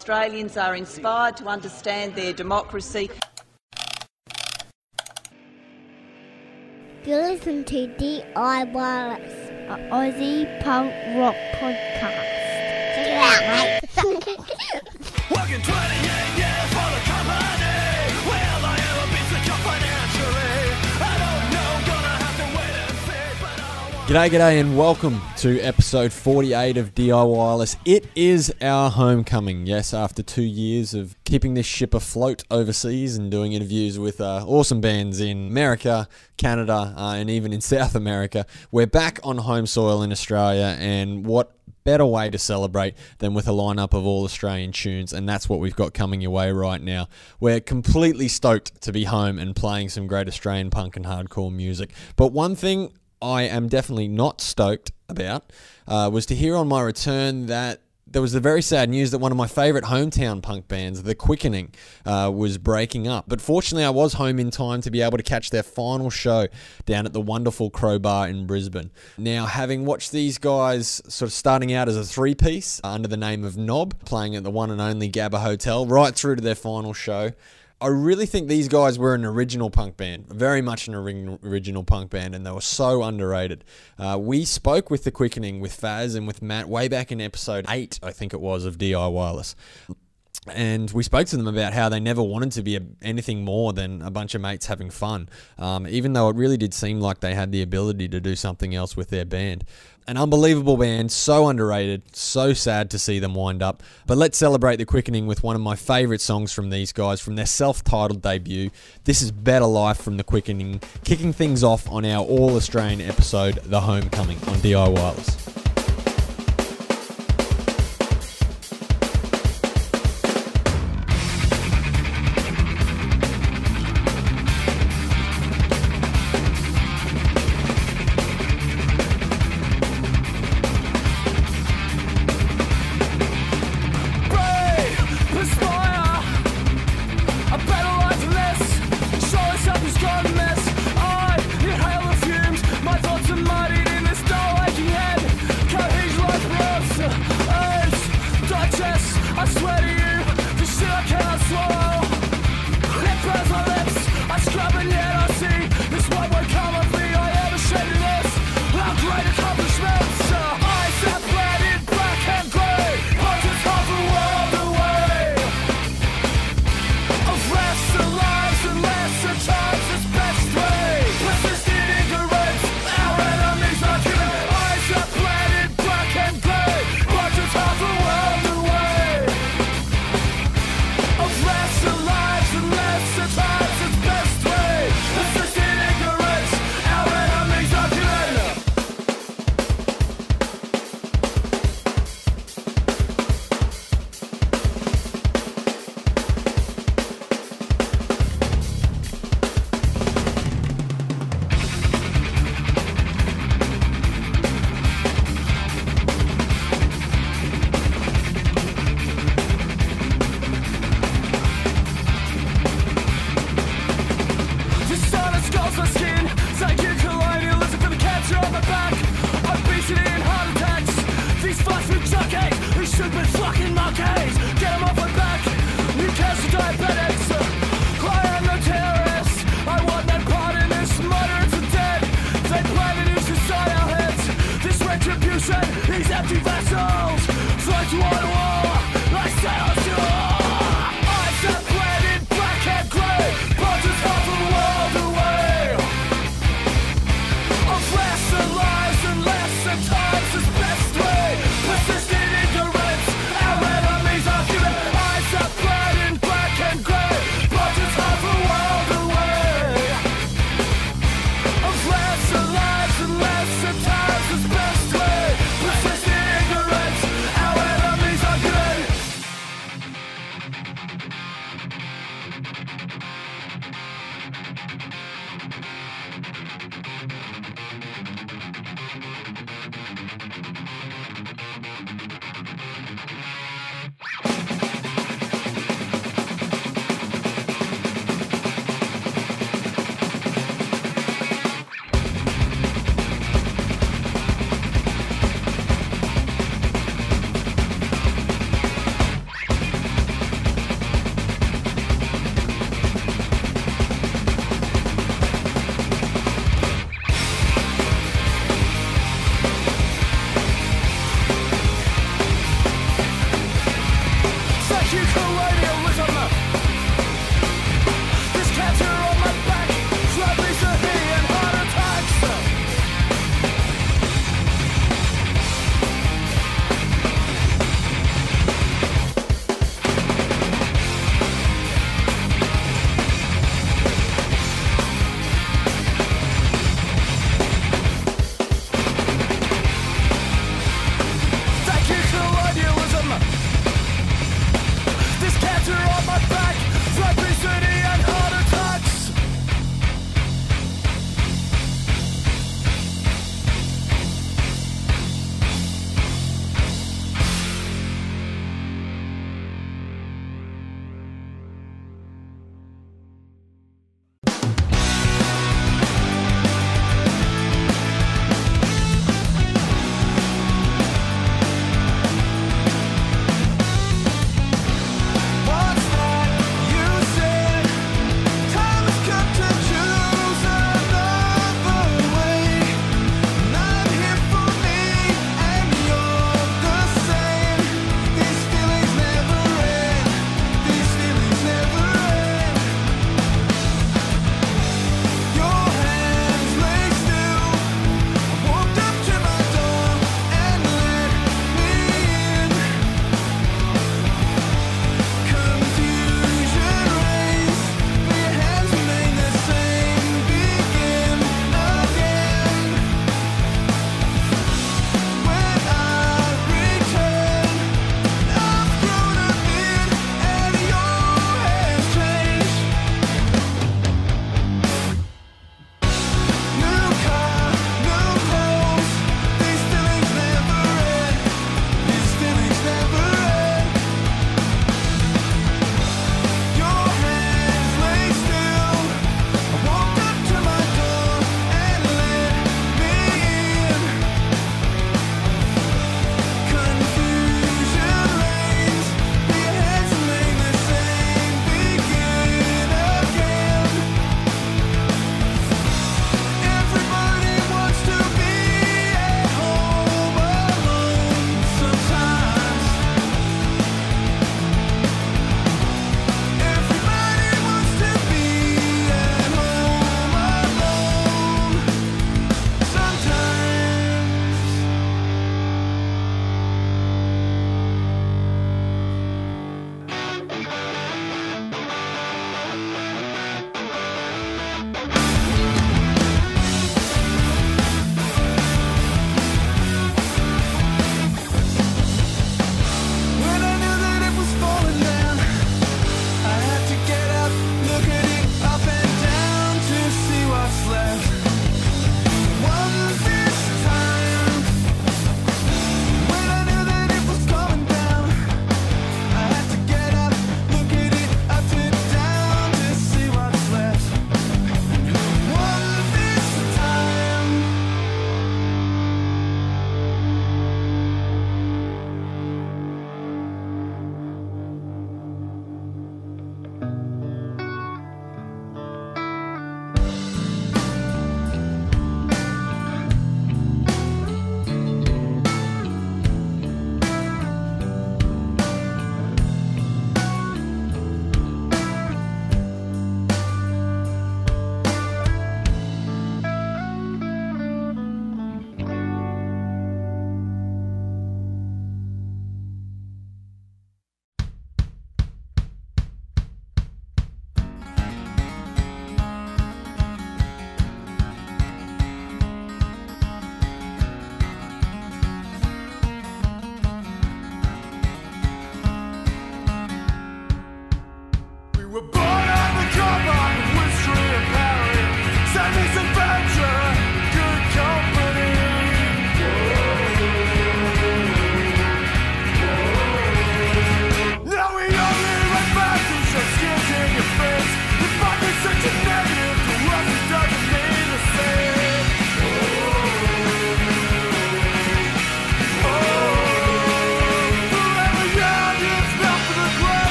Australians are inspired to understand their democracy. You listen to D.I.Wireless, an Aussie punk rock podcast. Check it out, mate. Working 28 years for the company. Will I ever be secure financially? I don't know, gonna have to wait and see, but I don't want... G'day and welcome to episode 48 of D.I.Wireless. It is our homecoming, yes, after 2 years of keeping this ship afloat overseas and doing interviews with awesome bands in America, Canada, and even in South America. We're back on home soil in Australia, and what better way to celebrate than with a lineup of all Australian tunes, and that's what we've got coming your way right now. We're completely stoked to be home and playing some great Australian punk and hardcore music. But one thing I am definitely not stoked about was to hear on my return that there was the very sad news that one of my favourite hometown punk bands, the Quickening, was breaking up. But fortunately, I was home in time to be able to catch their final show down at the wonderful Crowbar in Brisbane. Now, having watched these guys sort of starting out as a three-piece under the name of Knob, playing at the one and only Gabba Hotel, right through to their final show, I really think these guys were an original punk band, very much an original punk band, and they were so underrated. We spoke with the Quickening, with Faz and with Matt, way back in episode 8, I think it was, of D.I.Wireless. And we spoke to them about how they never wanted to be anything more than a bunch of mates having fun, even though it really did seem like they had the ability to do something else with their band. An unbelievable band, so underrated, so sad to see them wind up. But let's celebrate the Quickening with one of my favourite songs from these guys, from their self-titled debut. This is Better Life from the Quickening, kicking things off on our all-Australian episode, The Homecoming, on D.I.Wireless.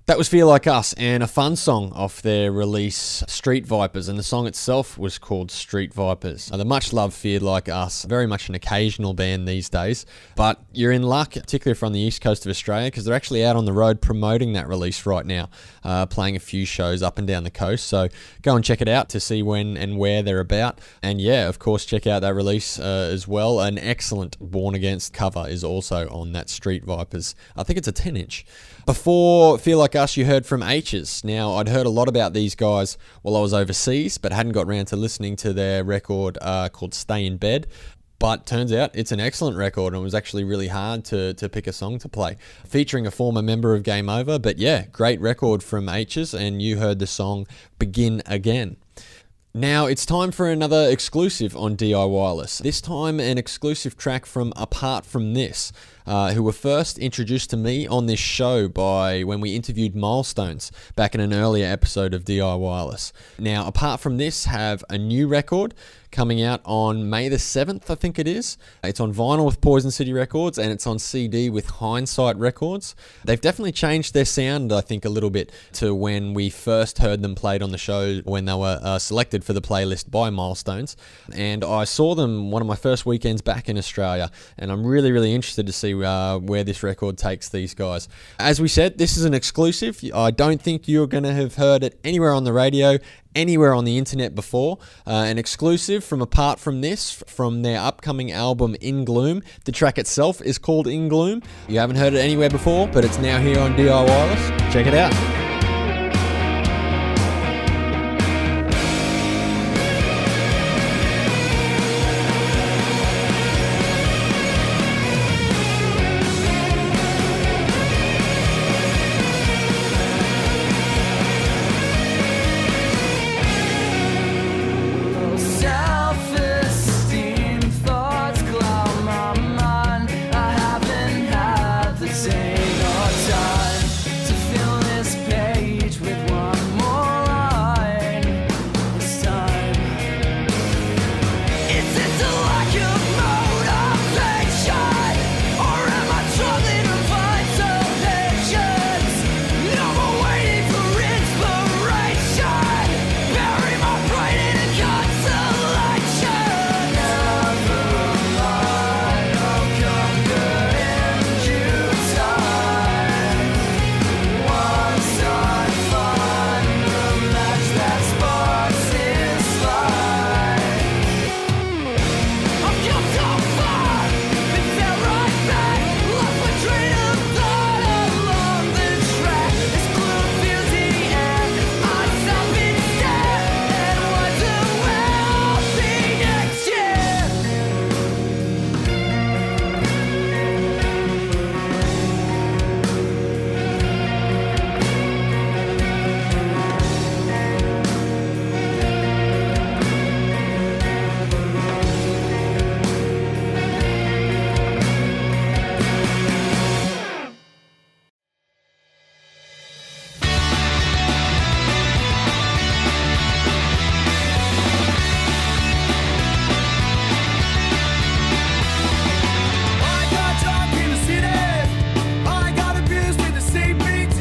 That was Feel Like Us, and a fun song off their release Street Vipers, and the song itself was called Street Vipers. The much loved Feel Like Us, very much an occasional band these days, but you're in luck, particularly from the east coast of Australia, because they're actually out on the road promoting that release right now, playing a few shows up and down the coast, so go and check it out to see when and where they're about. And yeah, of course, check out that release as well. An excellent Born Against cover is also on that Street Vipers. I think it's a 10-inch. Before Feel Like Us, you heard from Aitches. Now, I'd heard a lot about these guys while I was overseas, but hadn't got around to listening to their record called Stay in Bed. But turns out it's an excellent record, and it was actually really hard to pick a song to play. Featuring a former member of Game Over, but yeah, great record from Aitches, and you heard the song Begin Again. Now, it's time for another exclusive on D.I.Wireless. This time, an exclusive track from Apart From This, who were first introduced to me on this show by when we interviewed Milestones back in an earlier episode of D.I.Wireless. Now, Apart From This have a new record coming out on May the 7th, I think it is. It's on vinyl with Poison City Records, and it's on CD with Hindsight Records. They've definitely changed their sound, I think, a little bit to when we first heard them played on the show when they were selected for the playlist by Milestones. And I saw them one of my first weekends back in Australia, and I'm really, really interested to see where this record takes these guys. As we said, this is an exclusive. I don't think you're going to have heard it anywhere on the radio, anywhere on the internet before. An exclusive from Apart From This, from their upcoming album In Gloom. The track itself is called In Gloom. You haven't heard it anywhere before, but it's now here on D.I. Wireless. Check it out. Self-esteem thoughts cloud my mind. I haven't had the day or time to fill this page with one more line. This time, is this a lack of motivation, or am I struggling to find solutions? No more waiting for inspiration. Bury my brain in a consolation. Never mind, I'll come good in due time. Once I find the match that sparks this light. I've come so far, been fell right back. Lost my train of thought along the track. This gloom feels the air. I stop instead and wonder where I'll be next year. I got drunk in the city. I got abused in the CBD.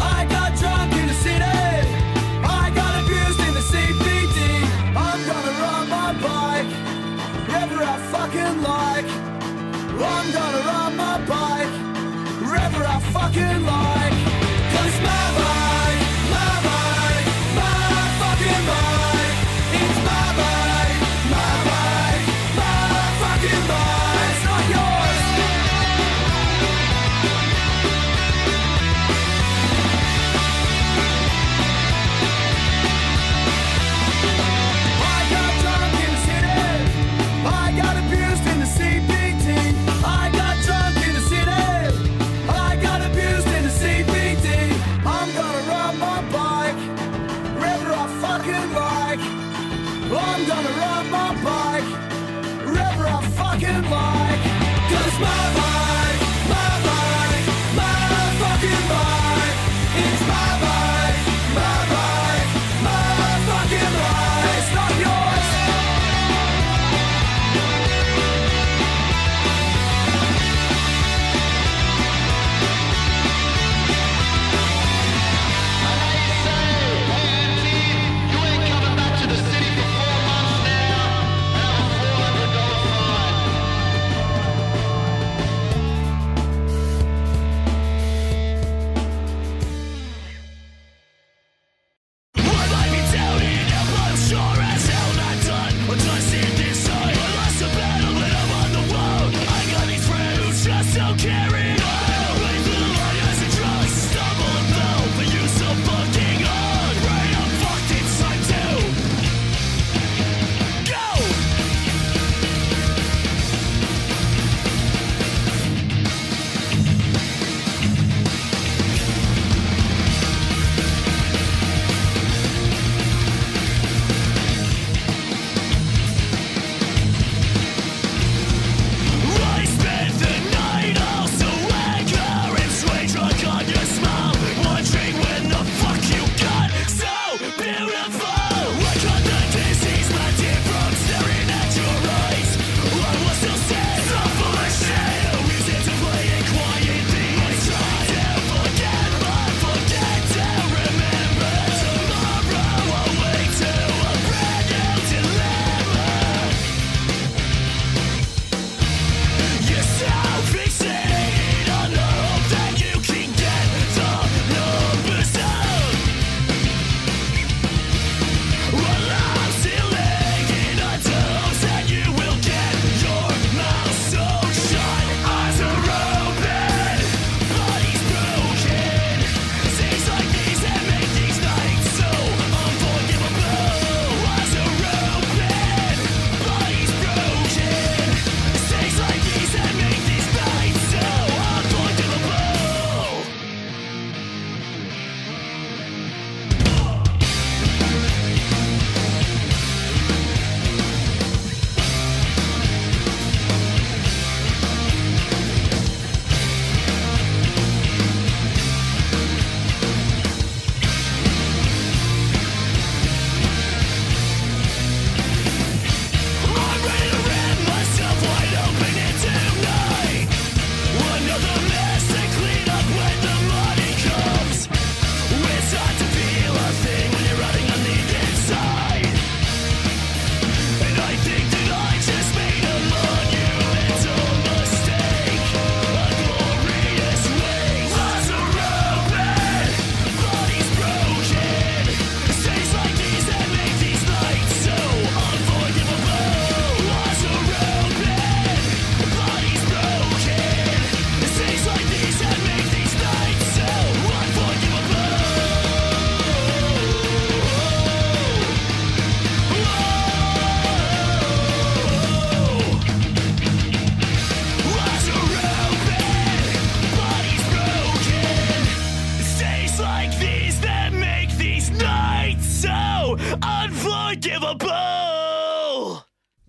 I got drunk in the city. I got abused in the CBD. I'm gonna ride my bike wherever I fucking like. I'm gonna ride my bike wherever I fucking like. 'Cause it's my bike, my fucking bike. It's my bike, my fucking bike. It's not yours. I got drunk in the city. I got abused in the CBD. I got drunk in the city. I got abused in the CBD.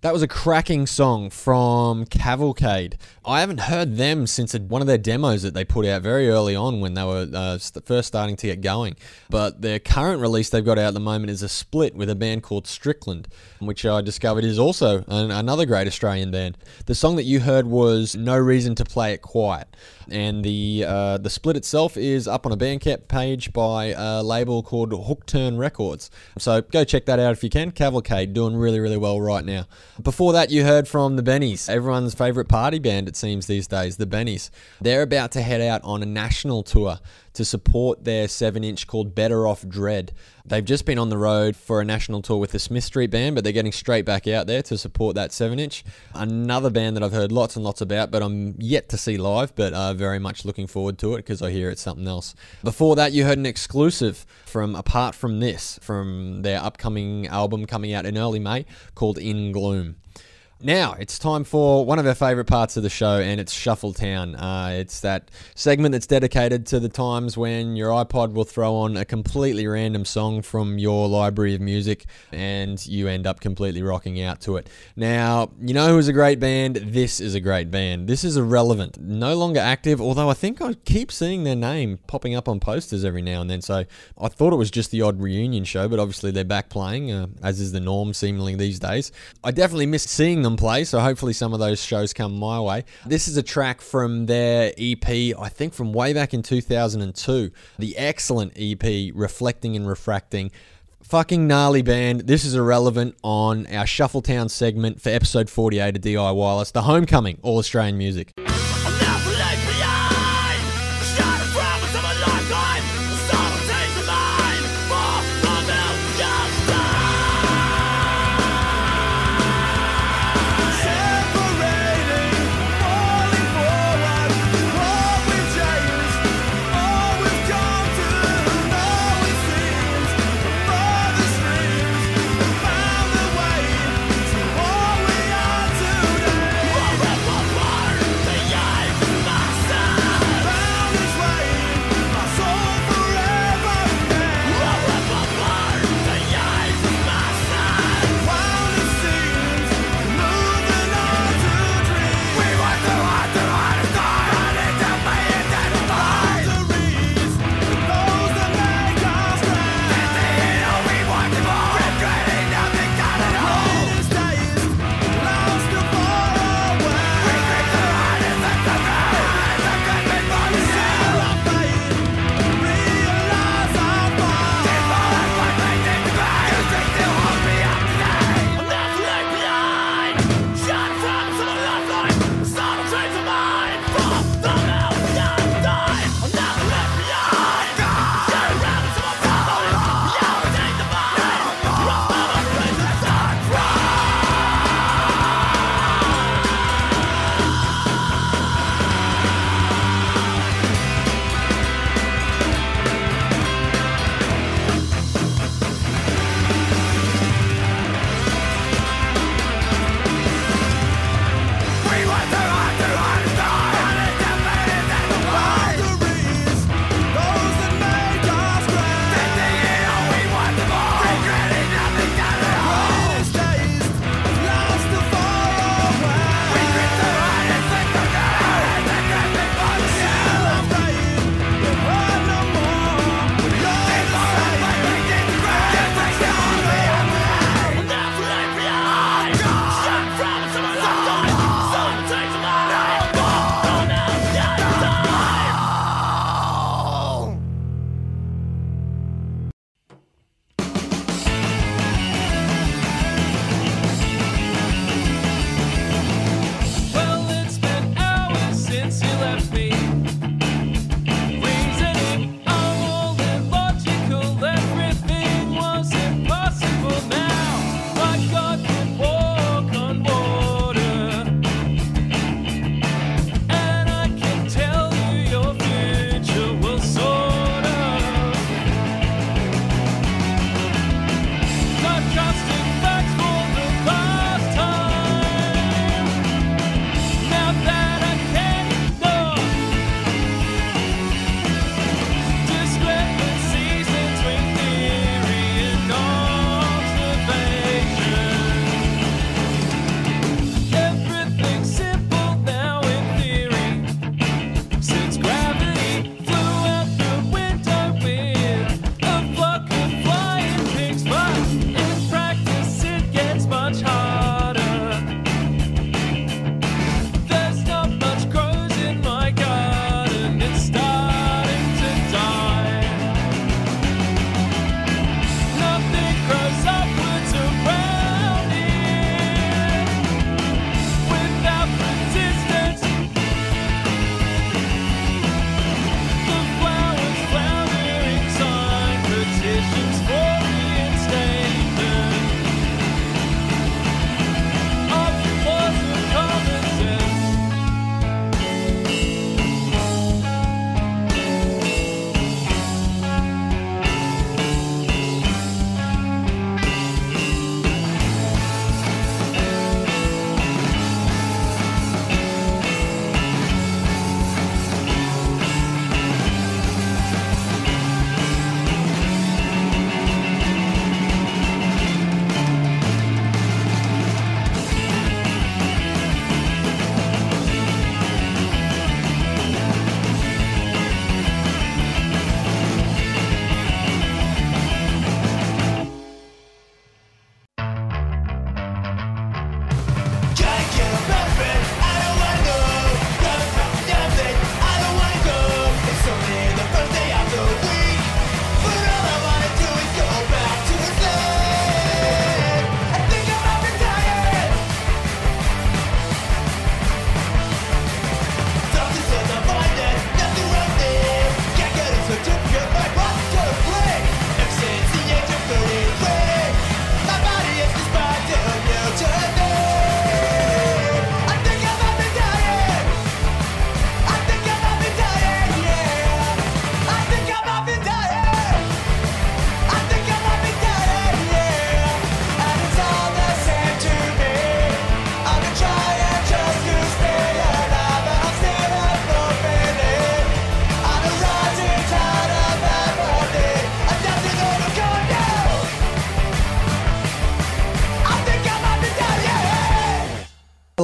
That was a cracking song from Cavalcade. I haven't heard them since one of their demos that they put out very early on when they were first starting to get going. But their current release they've got out at the moment is a split with a band called Strickland, which I discovered is also another great Australian band. The song that you heard was No Reason to Play It Quiet. And the split itself is up on a Bandcamp page by a label called Hook Turn Records. So go check that out if you can. Cavalcade, doing really, really well right now. Before that, you heard from the Bennies, everyone's favourite party band, it seems these days, the Bennies. They're about to head out on a national tour to support their 7-inch called Better Off Dread. They've just been on the road for a national tour with the Smith Street Band, but they're getting straight back out there to support that 7-inch. Another band that I've heard lots and lots about, but I'm yet to see live, but very much looking forward to it because I hear it's something else. Before that, you heard an exclusive from Apart From This, from their upcoming album coming out in early May called In Gloom. Now, it's time for one of our favourite parts of the show, and it's Shuffle Town. It's that segment that's dedicated to the times when your iPod will throw on a completely random song from your library of music, and you end up completely rocking out to it. Now, you know who's a great band? This is a great band. This is Irrelevant. No longer active, although I think I keep seeing their name popping up on posters every now and then, so I thought it was just the odd reunion show, but obviously they're back playing, as is the norm seemingly these days. I definitely missed seeing them play, so hopefully some of those shows come my way. This is a track from their EP, I think from way back in 2002. The excellent EP, Reflecting and Refracting. Fucking gnarly band. This is Irrelevant on our Shuffle Town segment for episode 48 of D.I.Wireless, the homecoming All Australian music.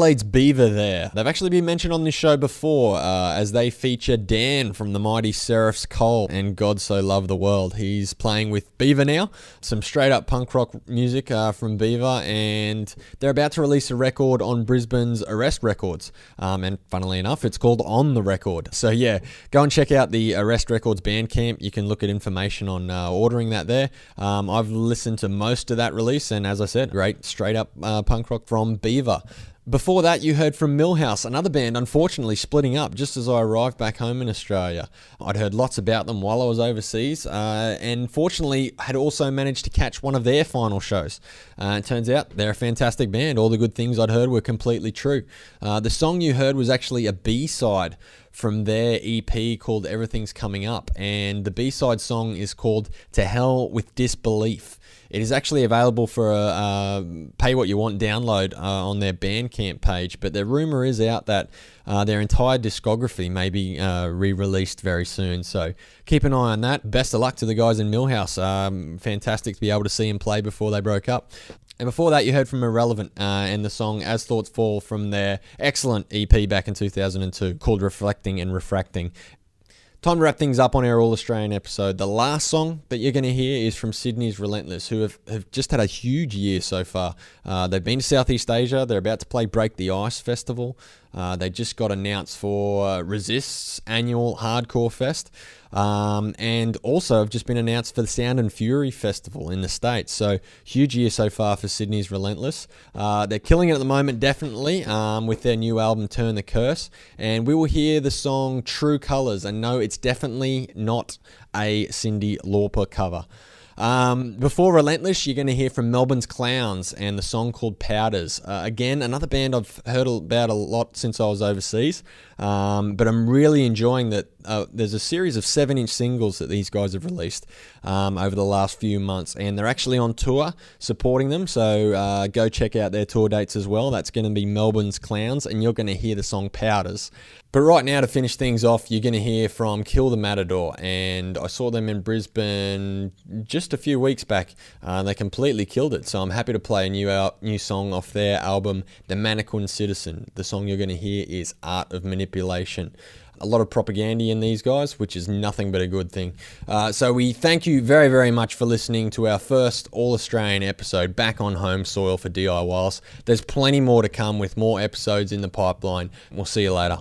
Adelaide's Beaver there. They've actually been mentioned on this show before as they feature Dan from the mighty Seraph's Cole and God So Loved the World. He's playing with Beaver now. Some straight up punk rock music from Beaver, and they're about to release a record on Brisbane's Arrest Records. And funnily enough, it's called On The Record. So yeah, go and check out the Arrest Records Bandcamp. You can look at information on ordering that there. I've listened to most of that release, and as I said, great straight up punk rock from Beaver. Before that, you heard from Milhouse, another band unfortunately splitting up just as I arrived back home in Australia. I'd heard lots about them while I was overseas, and fortunately had also managed to catch one of their final shows. It turns out they're a fantastic band. All the good things I'd heard were completely true. The song you heard was actually a B-side from their EP called Everything's Coming Up, and the B-side song is called To Hell With Disbelief. It is actually available for a pay what you want download on their Bandcamp page, but the rumor is out that their entire discography may be re-released very soon, so keep an eye on that. Best of luck to the guys in Milhouse. Fantastic to be able to see them play before they broke up. And before that, you heard from Irrelevant and the song As Thoughts Fall from their excellent EP back in 2002 called Reflecting and Refracting. Time to wrap things up on our All-Australian episode. The last song that you're going to hear is from Sydney's Relentless, who have just had a huge year so far. They've been to Southeast Asia. They're about to play Break the Ice Festival. They just got announced for Resist's annual Hardcore Fest. And also have just been announced for the Sound and Fury Festival in the States. So huge year so far for Sydney's Relentless. They're killing it at the moment, definitely, with their new album Turn the Curse. And we will hear the song True Colours. And no, it's definitely not a Cyndi Lauper cover. Before Relentless, you're going to hear from Melbourne's Clowns and the song called Powders. Again, another band I've heard about a lot since I was overseas, but I'm really enjoying that there's a series of 7-inch singles that these guys have released over the last few months, and they're actually on tour supporting them, so go check out their tour dates as well. That's going to be Melbourne's Clowns, and you're going to hear the song Powders. But right now, to finish things off, you're going to hear from Kill the Matador, and I saw them in Brisbane just a few weeks back. They completely killed it, so I'm happy to play a new song off their album, The Mannequin Citizen. The song you're going to hear is Art of Manipulation. A lot of propaganda in these guys, which is nothing but a good thing. So we thank you very, very much for listening to our first All-Australian episode back on home soil for D.I.Wireless. There's plenty more to come with more episodes in the pipeline. We'll see you later.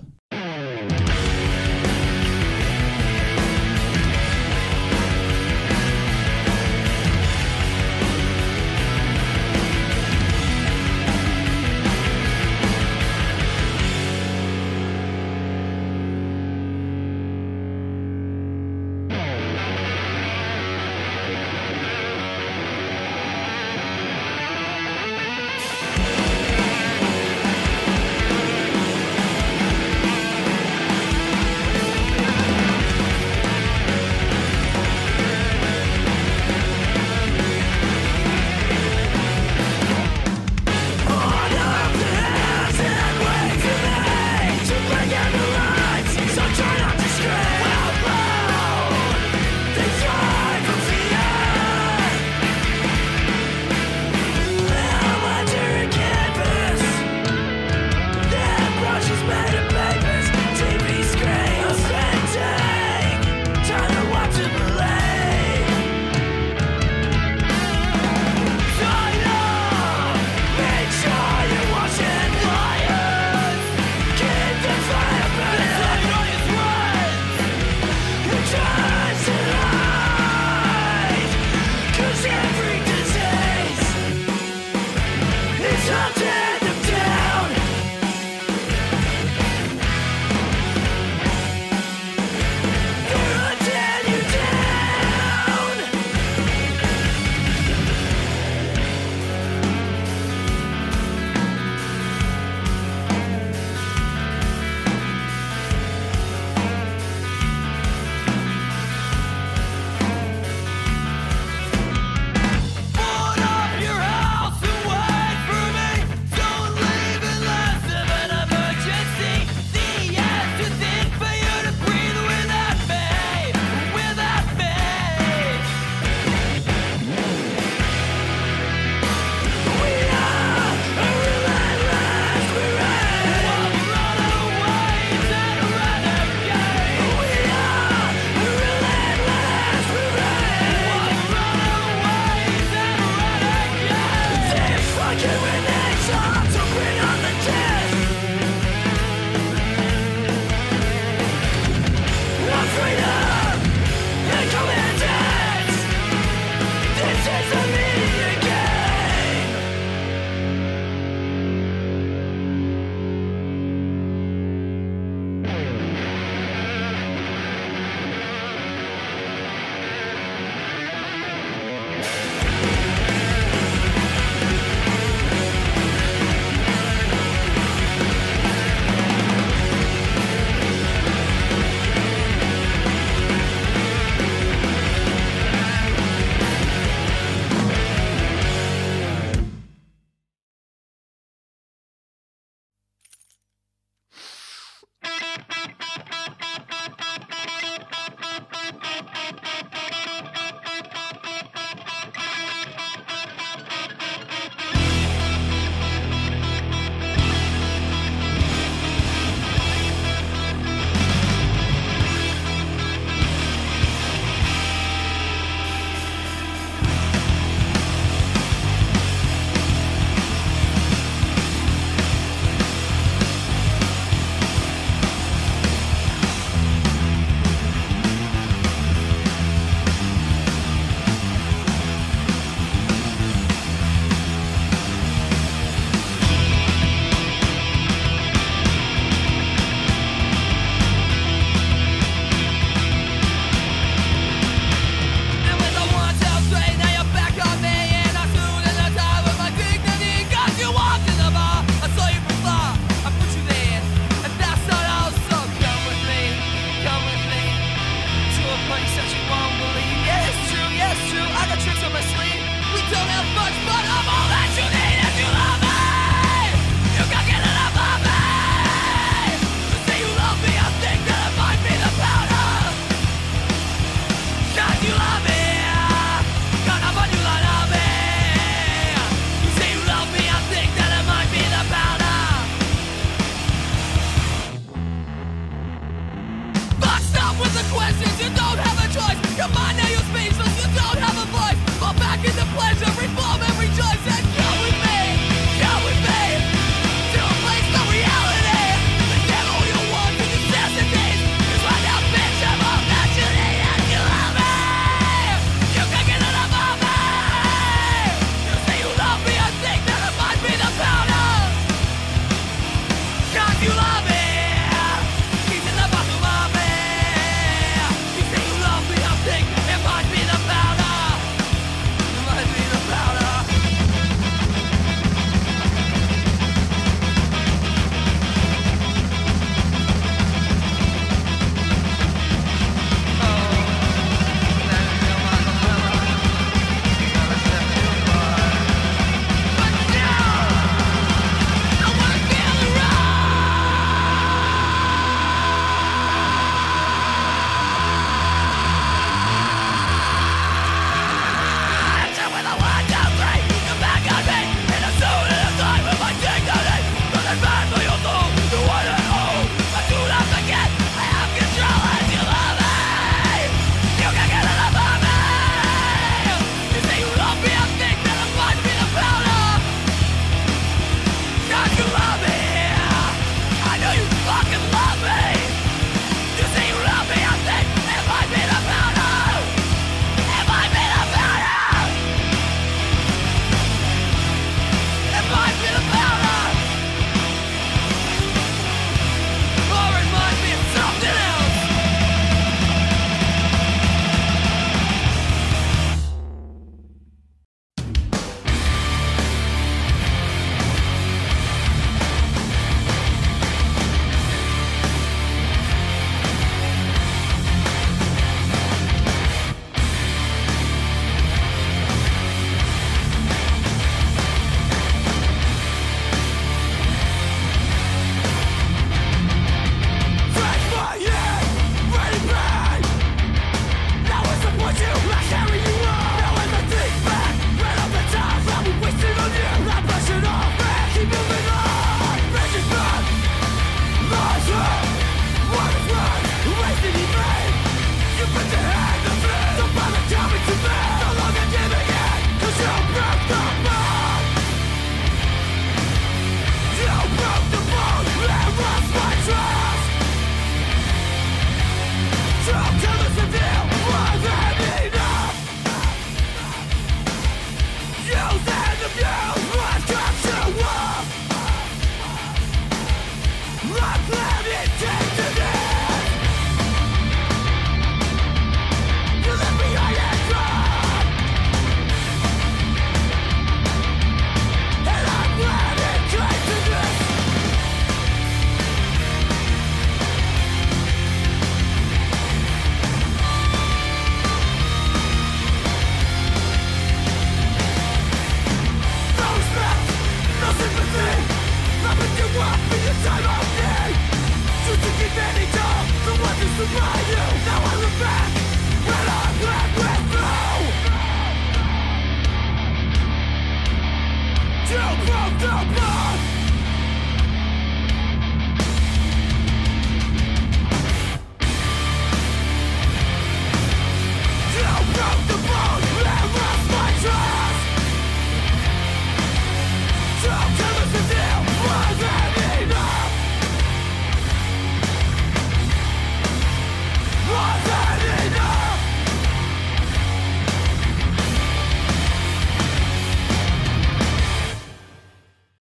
with the questions, you don't have a choice. Come on now, you're speechless, you don't have a